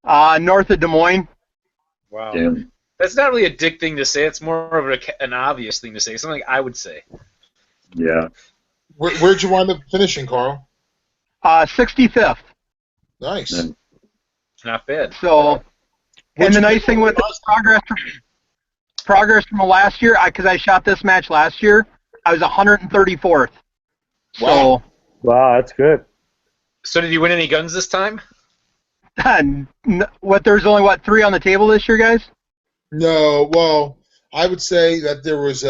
now? North of Des Moines. Wow. Damn. That's not really a dick thing to say. It's more of an obvious thing to say. Something I would say. Yeah. Where'd you wind up finishing, Carl? 65th. Nice. Not bad. So, and the nice thing with progress from last year, because I shot this match last year, I was 134th. Wow. Wow, that's good. So did you win any guns this time? There's only, 3 on the table this year, guys? No, well, I would say that there was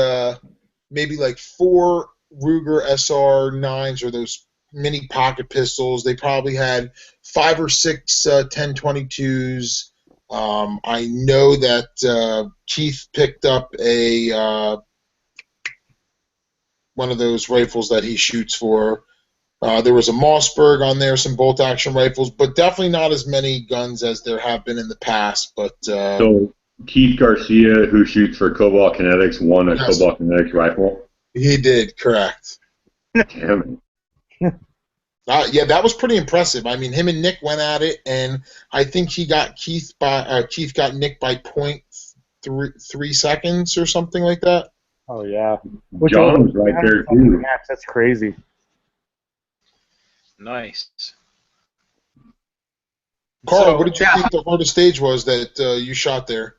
maybe like 4 Ruger SR9s or those mini pocket pistols. They probably had 5 or 6 1022s. I know that Keith picked up a one of those rifles that he shoots for. There was a Mossberg on there, some bolt-action rifles, but definitely not as many guns as there have been in the past. But So Keith Garcia, who shoots for Cobalt Kinetics, won a Cobalt Kinetics rifle? He did, correct. Damn it. Yeah, that was pretty impressive. I mean, him and Nick went at it, and I think Keith got Nick by 0.3 seconds or something like that. Oh, yeah. John was right there, too. That's crazy. Nice. Carl, what did you think the hardest stage was that you shot there?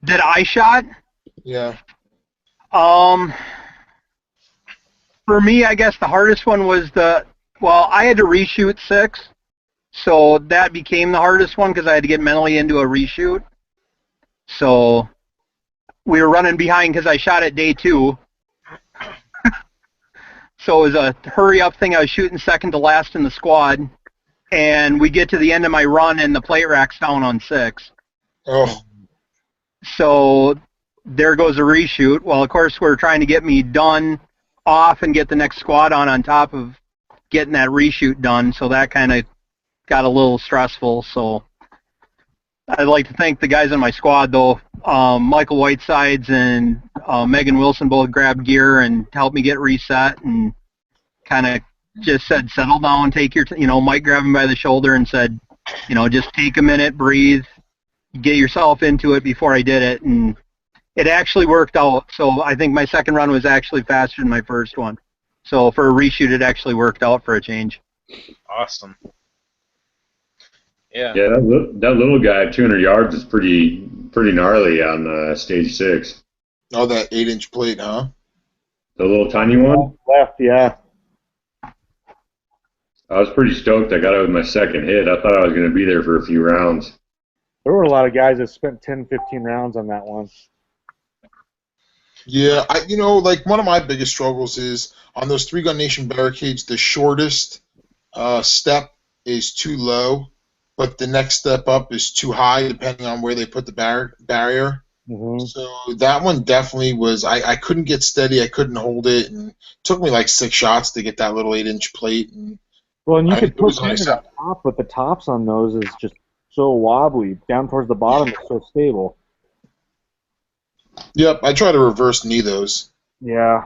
Did I shot? Yeah. For me, I guess the hardest one was I had to reshoot 6, so that became the hardest one because I had to get mentally into a reshoot. So we were running behind because I shot at day 2. So it was a hurry-up thing. I was shooting second to last in the squad, and we get to the end of my run, and the plate rack's down on 6. Oh, So there goes a reshoot. Well, of course, we're trying to get me done off and get the next squad on top of getting that reshoot done. So that kind of got a little stressful. So I'd like to thank the guys in my squad, though. Michael Whitesides and Megan Wilson both grabbed gear and helped me get reset and kind of just said, settle down, take your, Mike grabbed me by the shoulder and said, just take a minute, breathe, get yourself into it before I did it. And it actually worked out. So I think my second run was actually faster than my first one. So for a reshoot, it actually worked out for a change. Awesome. Yeah. Yeah, that little guy at 200 yards is pretty gnarly on stage 6. oh, that 8-inch plate, huh? The little tiny one? Left, yeah. I was pretty stoked. I got it with my second hit. I thought I was going to be there for a few rounds. There were a lot of guys that spent 10, 15 rounds on that one. Yeah, like one of my biggest struggles is on those 3-Gun Nation barricades, the shortest step is too low, but the next step up is too high, depending on where they put the barrier. Mm-hmm. So that one definitely was. I couldn't get steady. I couldn't hold it, and it took me like 6 shots to get that little 8-inch plate. And Well, and you could it was push into nice. that top, but the tops on those is just so wobbly. Down towards the bottom, it's so stable. Yep, I try to reverse knee those. Yeah.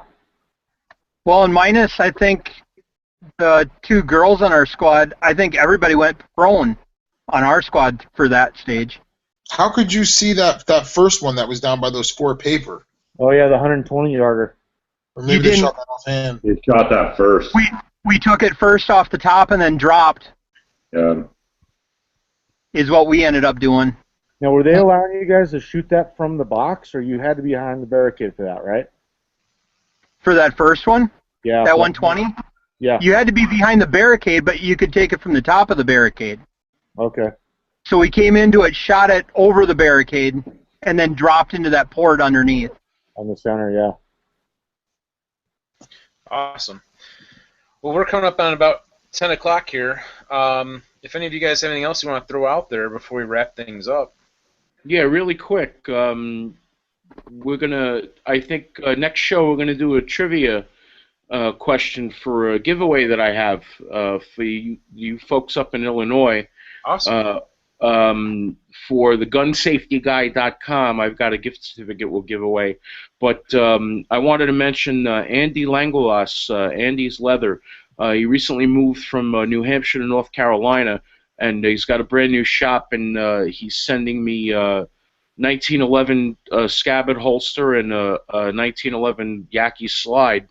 Well, in minus, I think the 2 girls on our squad, I think everybody went prone on our squad for that stage. How could you see that first one that was down by those 4 paper? Oh, yeah, the 120-yarder. Or You maybe they didn't- shot that offhand. They shot that first. We took it first off the top and then dropped, is what we ended up doing. Now, were they allowing you guys to shoot that from the box, or you had to be behind the barricade for that, right? For that first one, Yeah. that 120, Yeah. you had to be behind the barricade, but you could take it from the top of the barricade. Okay. So we came into it, shot it over the barricade, and then dropped into that port underneath. On the center, yeah. Awesome. Well, we're coming up on about 10 o'clock here. If any of you guys have anything else you want to throw out there before we wrap things up. Yeah, really quick. We're gonna. I think next show we're gonna do a trivia question for a giveaway that I have for you folks up in Illinois. Awesome. For the gunsafetyguy.com, I've got a gift certificate we'll give away. But I wanted to mention Andy Langelas, Andy's Leather. He recently moved from New Hampshire to North Carolina, and he's got a brand new shop, and he's sending me 1911 scabbard holster and a 1911 Yaki slide.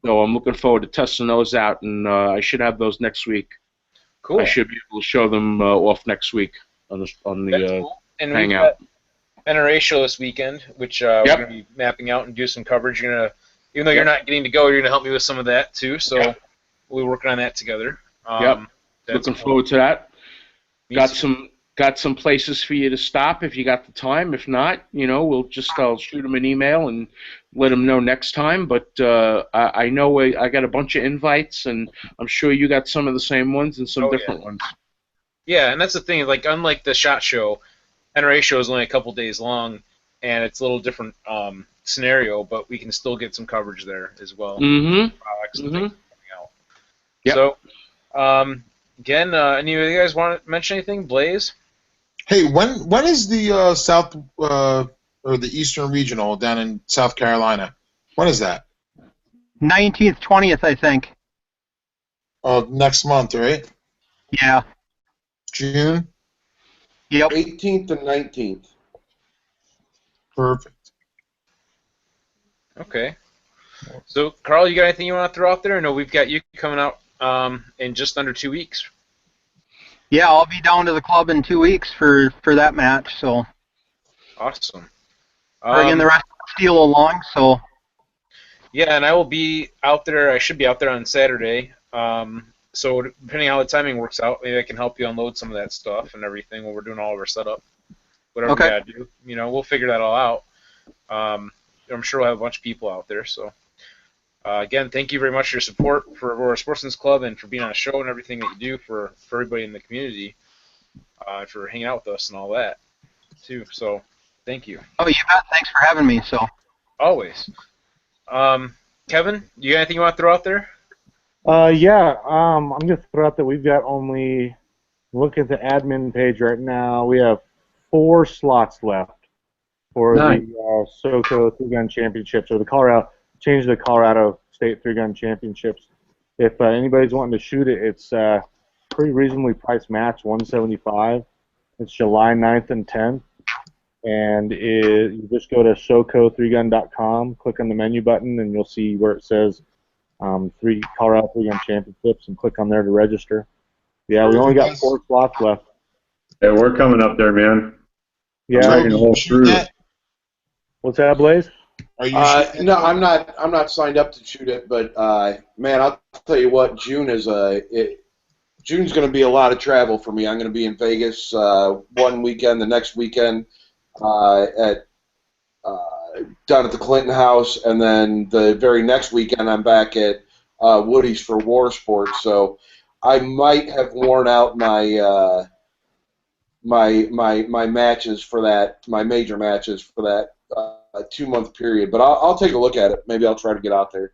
So I'm looking forward to testing those out, and I should have those next week. Cool. I should be able to show them off next week on the That's cool. And we've hangout. got NRA show this weekend, which we're going to be mapping out and do some coverage. You're gonna, even though you're not getting to go, you're going to help me with some of that too. So we'll be working on that together. Looking forward to that. Got some places for you to stop if you got the time. If not, I'll shoot them an email and let them know next time. But I know I got a bunch of invites, and I'm sure you got some of the same ones and some different ones. Yeah, and that's the thing. Like, unlike the SHOT Show, NRA show is only a couple days long, and it's a little different scenario, but we can still get some coverage there as well. Mm-hmm. Products and things coming out. Yep. So, again, any of you guys want to mention anything? Blaze? Hey, when is the South or the Eastern Regional down in South Carolina? When is that? 19th, 20th, I think. Next month, right? Yeah. June? Yep. 18th and 19th. Perfect. Okay. So, Carl, you got anything you want to throw out there? I know we've got you coming out in just under 2 weeks. Yeah, I'll be down to the club in 2 weeks for that match. So Awesome. bringing the rest of the steel along. So yeah, and I will be out there. I should be out there on Saturday. So depending on how the timing works out, maybe I can help you unload some of that stuff and everything while we're doing all of our setup. Whatever we gotta do, we'll figure that all out. I'm sure we'll have a bunch of people out there. So Again, thank you very much for your support for Aurora Sportsman's Club and for being on the show and everything that you do for everybody in the community, for hanging out with us and all that, too. So, thank you. Oh, you bet. Thanks for having me. So. Always. Kevin, you got anything you want to throw out there? Yeah. I'm going to throw out that we've got only, look at the admin page right now, we have 4 slots left for the SoCo 3-Gun Championships, or the Colorado State 3-Gun Championships. If anybody's wanting to shoot it, it's pretty reasonably priced match, $175. It's July 9th and 10th. And you just go to SoCo3gun.com, click on the menu button, and you'll see where it says Colorado 3-Gun Championships, and click on there to register. Yeah, we only got 4 slots left. Hey, we're coming up there, man. Yeah. What's that, Blaze? Are you no, I'm not signed up to shoot it, but man, I'll tell you what, June's going to be a lot of travel for me. I'm going to be in Vegas one weekend, the next weekend down at the Clinton House, and then the very next weekend I'm back at Woody's for War Sports. So I might have worn out my my matches for that, my major matches for that 2-month period. But I'll take a look at it. Maybe I'll try to get out there.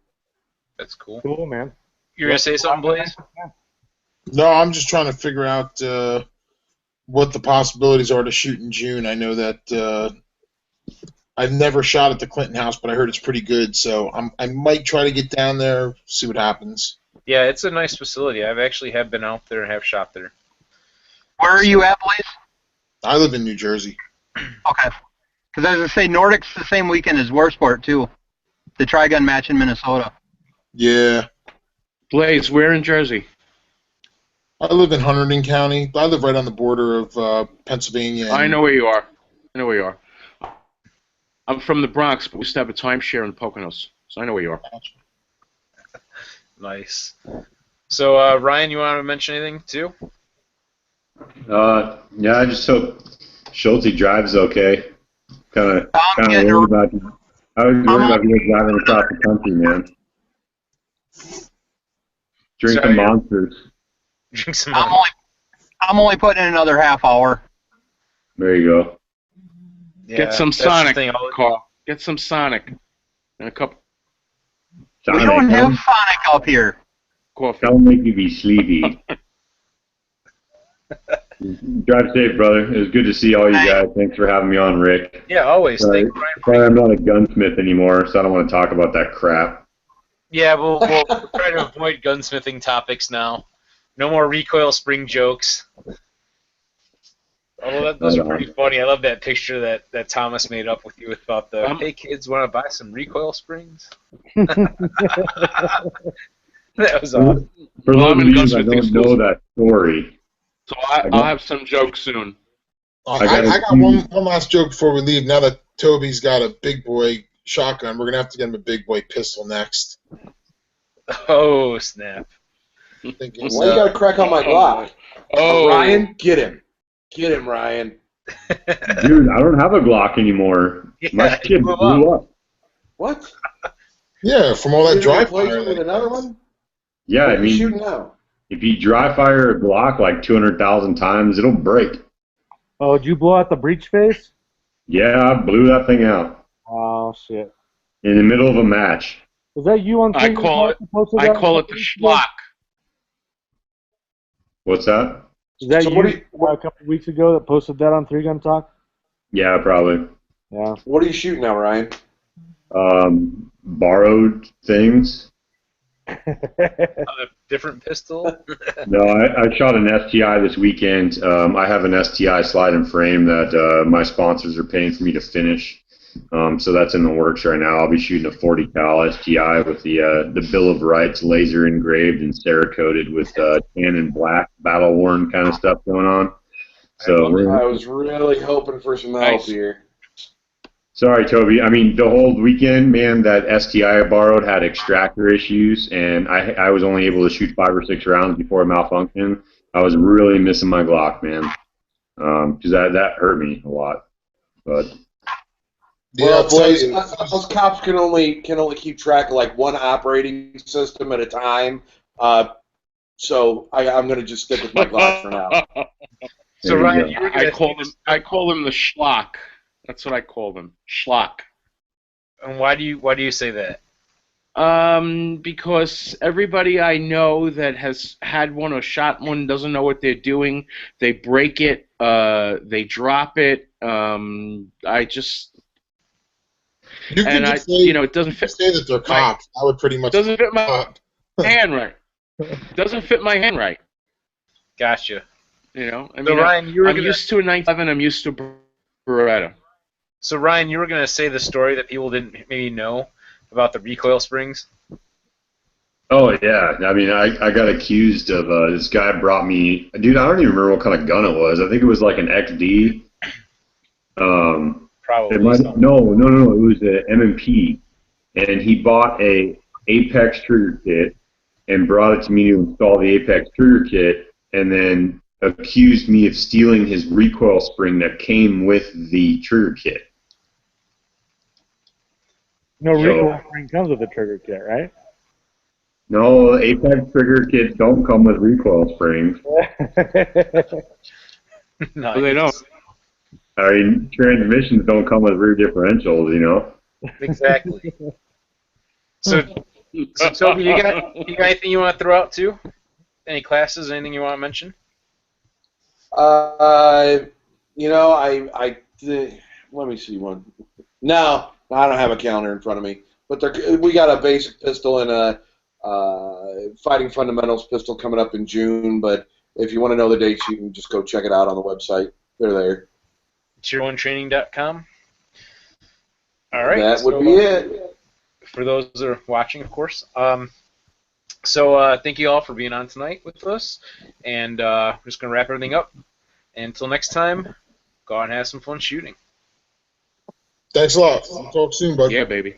That's cool. Cool, man. You're going to say something, Blaze? No, I'm just trying to figure out what the possibilities are to shoot in June. I know that I've never shot at the Clinton House, but I heard it's pretty good, so I might try to get down there, see what happens. Yeah, it's a nice facility. I've actually been out there and have shot there. Where are you at, Blaze? I live in New Jersey. Okay. Because as I say, Nordic's the same weekend as Warsport, too. The Tri-Gun match in Minnesota. Yeah. Blaze, where in Jersey? I live in Hunterdon County. I live right on the border of Pennsylvania. I know where you are. I'm from the Bronx, but we used to have a timeshare in Poconos, so I know where you are. Nice. So, Ryan, you want to mention anything, too? Yeah, I just hope Schulte drives okay. Kind of worried about you. I was worried about you driving across the country, man. Drinking monsters. Drink some. I'm only putting in another half hour. There you go. Yeah, get some Sonic, Carl. Get some Sonic. And a cup. We don't have Sonic up here. Coffee. Don't make me be sleepy. Drive safe, brother. It was good to see all you guys. Thanks for having me on, Rick. Yeah, always. Thank you, Brian. Sorry, I'm not a gunsmith anymore, so I don't want to talk about that crap. Yeah, we'll try to avoid gunsmithing topics now. No more recoil spring jokes. Although those are pretty funny. I love that picture that Thomas made up with you about the, hey kids, want to buy some recoil springs? That was awesome. For those of you that don't know that story. So I'll have some jokes soon. I got one last joke before we leave. Now that Toby's got a big boy shotgun, we're going to have to get him a big boy pistol next. Oh, snap. Why you got to crack on my Glock? Oh, Ryan, get him. Get him, Ryan. Dude, I don't have a Glock anymore. Yeah, my shit blew up. What? Yeah, from all that dry fire. With another one? Yeah, what I mean, shooting now? If you dry fire a Glock like 200,000 times, it'll break. Oh, did you blow out the breech face? Yeah, I blew that thing out. Oh, shit. In the middle of a match. Was that you on I call it the schlock. What's that? Is that you a couple of weeks ago that posted that on 3-Gun Talk? Yeah, probably. Yeah. What are you shooting now, Ryan? Borrowed things. A different pistol? No, I shot an STI this weekend. I have an STI slide and frame that my sponsors are paying for me to finish. So that's in the works right now. I'll be shooting a 40 cal STI with the Bill of Rights laser engraved and Cerakoted with tan and black battle worn kind of stuff going on. So I was really hoping for some help here. Sorry, Toby. I mean, the whole weekend, man, that STI I borrowed had extractor issues, and I was only able to shoot 5 or 6 rounds before it malfunctioned. I was really missing my Glock, man, because that hurt me a lot. But Yeah, Well, I'll tell boys, you. us cops can only keep track of like one operating system at a time. So I'm going to just stick with my Glock for now. So There you Ryan, go. you were gonna I call him the schlock. That's what I call them. Schlock. and why do you say that? Because everybody I know that has had one or shot one doesn't know what they're doing. They break it. They drop it. I just You could and just say, it doesn't you could fit say that they're cops. I would pretty much. doesn't fit my hand right. Doesn't fit my hand right. Gotcha. I So mean, Ryan, you were I'm gonna. used to a 9/11. I'm used to Beretta. So Ryan, you were gonna say the story that people didn't maybe know about the recoil springs. Oh yeah, I mean, I got accused of this guy brought me, dude. I don't even remember what kind of gun it was. I think it was like an XD. Probably. It might no, it was a M&P, and he bought a Apex trigger kit and brought it to me to install the Apex trigger kit, and then accused me of stealing his recoil spring that came with the trigger kit. No, So- recoil spring comes with a trigger kit, right? No, Apex trigger kits don't come with recoil springs. No, Well, they don't. I mean, transmissions don't come with rear differentials, you know. Exactly. So Toby, you got anything you want to throw out too? Any classes? Anything you want to mention? I let me see one. No, I don't have a calendar in front of me. But we got a basic pistol and a fighting fundamentals pistol coming up in June. But if you want to know the dates, you can just go check it out on the website. They're there. Tier1training.com. All right. That would be it. For those that are watching, of course. So thank you all for being on tonight with us, and we're just gonna wrap everything up. And until next time, go out and have some fun shooting. Thanks a lot. We'll talk soon, bud. Yeah, baby.